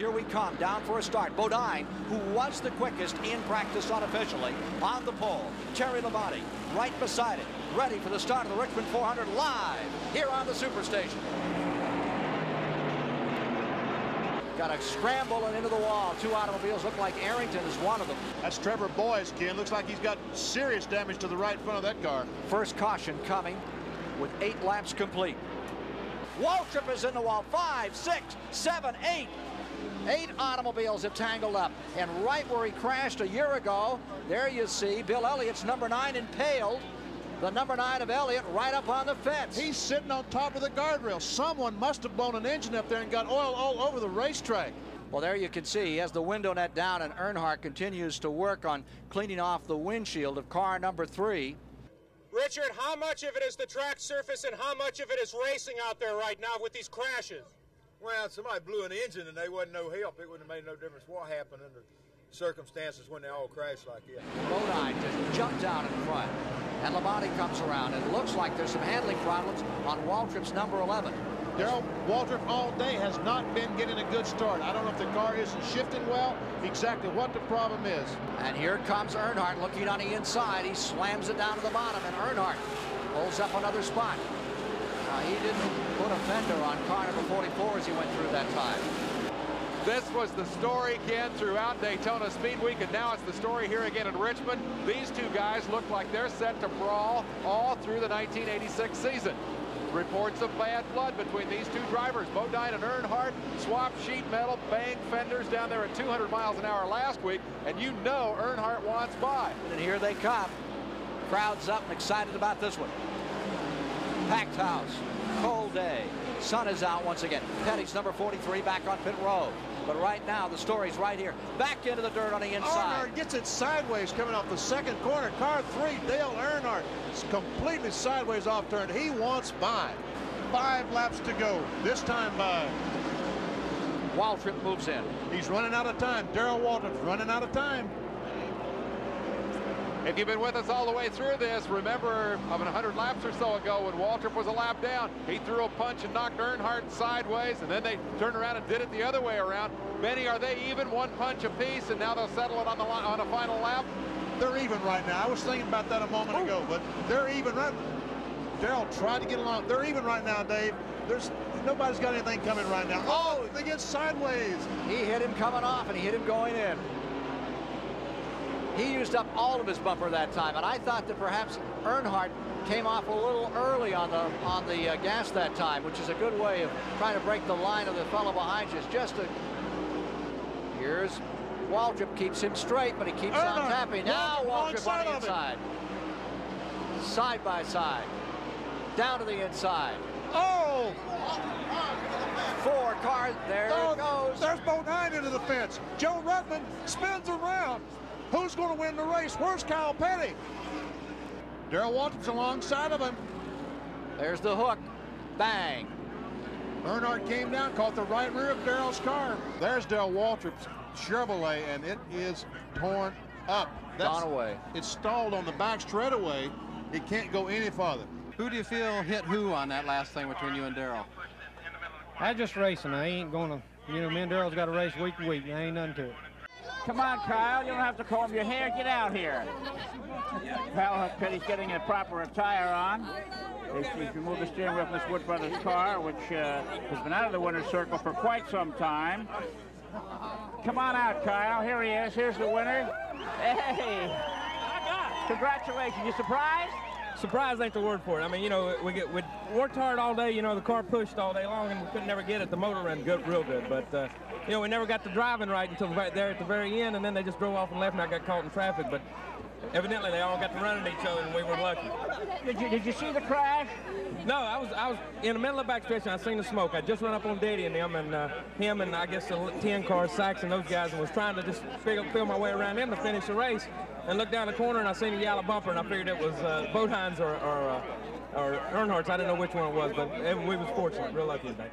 Here we come, down for a start. Bodine, who was the quickest in practice unofficially, on the pole. Terry Labonte right beside it, ready for the start of the Richmond 400 live here on the Superstation. Got a scramble and into the wall. Two automobiles. Look like Arrington is one of them. That's Trevor Boyce, Ken. Looks like he's got serious damage to the right front of that car. First caution coming with 8 laps complete. Waltrip is in the wall. 5, 6, 7, 8. 8 automobiles have tangled up. And right where he crashed a year ago, there you see Bill Elliott's number 9 impaled. The number 9 of Elliott right up on the fence. He's sitting on top of the guardrail. Someone must have blown an engine up there and got oil all over the racetrack. Well, there you can see he has the window net down, and Earnhardt continues to work on cleaning off the windshield of car number 3. Richard, how much of it is the track surface and how much of it is racing out there right now with these crashes? Well, somebody blew an engine and they wasn't no help. It wouldn't have made no difference what happened under circumstances when they all crashed like this. Bodine just jumped out in front, and Labonte comes around. It looks like there's some handling problems on Waltrip's number 11. Darrell, Waltrip all day has not been getting a good start. I don't know if the car isn't shifting well, exactly what the problem is. And here comes Earnhardt looking on the inside. He slams it down to the bottom, and Earnhardt pulls up another spot. He didn't put a fender on car number 44 as he went through that time. This was the story, Ken, throughout Daytona Speed Week, and now it's the story here again in Richmond. These two guys look like they're set to brawl all through the 1986 season. Reports of bad blood between these two drivers. Bodine and Earnhardt swapped sheet metal, banged fenders down there at 200 miles an hour last week, and you know Earnhardt wants by. And here they come. Crowd's up and excited about this one. Packed house, cold day, sun is out once again. Petty's number 43 back on pit road. But right now, the story's right here. Back into the dirt on the inside. Earnhardt gets it sideways coming off the second corner. Car 3, Dale Earnhardt, is completely sideways off turn. He wants by. 5 laps to go. This time by. Waltrip moves in. He's running out of time. Darrell Waltrip's running out of time. If you've been with us all the way through this, remember 100 laps or so ago when Waltrip was a lap down, he threw a punch and knocked Earnhardt sideways, and then they turned around and did it the other way around. Benny, are they even 1 punch apiece, and now they'll settle it on a final lap? They're even right now. I was thinking about that a moment ago, but they're even right. Darrell tried to get along. They're even right now, Dave. Nobody's got anything coming right now. Oh, they get sideways. He hit him coming off, and he hit him going in. He used up all of his bumper that time, and I thought that perhaps Earnhardt came off a little early on the gas that time, which is a good way of trying to break the line of the fellow behind you. Here's Waltrip, keeps him straight, but he keeps on tapping. Now Waltrip on the inside. Side by side. Down to the inside. Oh! 4 cars, there it goes. There's Bodine into the fence. Joe Rudman spins around. Who's going to win the race? Where's Kyle Petty? Darrell Waltrip's alongside of him. There's the hook. Bang. Earnhardt came down, caught the right rear of Darrell's car. There's Darrell Waltrip's Chevrolet, and it is torn up. Gone away. It's stalled on the back straightaway. It can't go any farther. Who do you feel hit who on that last thing between you and Darrell? I just racing. I ain't going to, me and Darrell's got to race week to week. There ain't nothing to it. Come on, Kyle. You don't have to comb your hair. Get out here. Kyle Petty's getting a proper attire on. He's removed the steering wheel from this Wood Brothers car, which has been out of the winner's circle for quite some time. Come on out, Kyle. Here he is. Here's the winner. Hey. Congratulations. You surprised? Surprise ain't the word for it. I mean, we worked hard all day. The car pushed all day long, and we couldn't never get it. The motor ran real good, but we never got the driving right until right there at the very end, and then they just drove off and left, and I got caught in traffic. But evidently, they all got to run at each other, and we were lucky. Did you see the crash? No, I was in the middle of the backstretch, and I seen the smoke. I just run up on Daddy and them, and him and I guess the 10 cars, Sachs and those guys, and was trying to just feel my way around them to finish the race. And looked down the corner, and I seen a yellow bumper, and I figured it was Bodine's or Earnhardt's. I didn't know which one it was, but we was fortunate, real lucky today.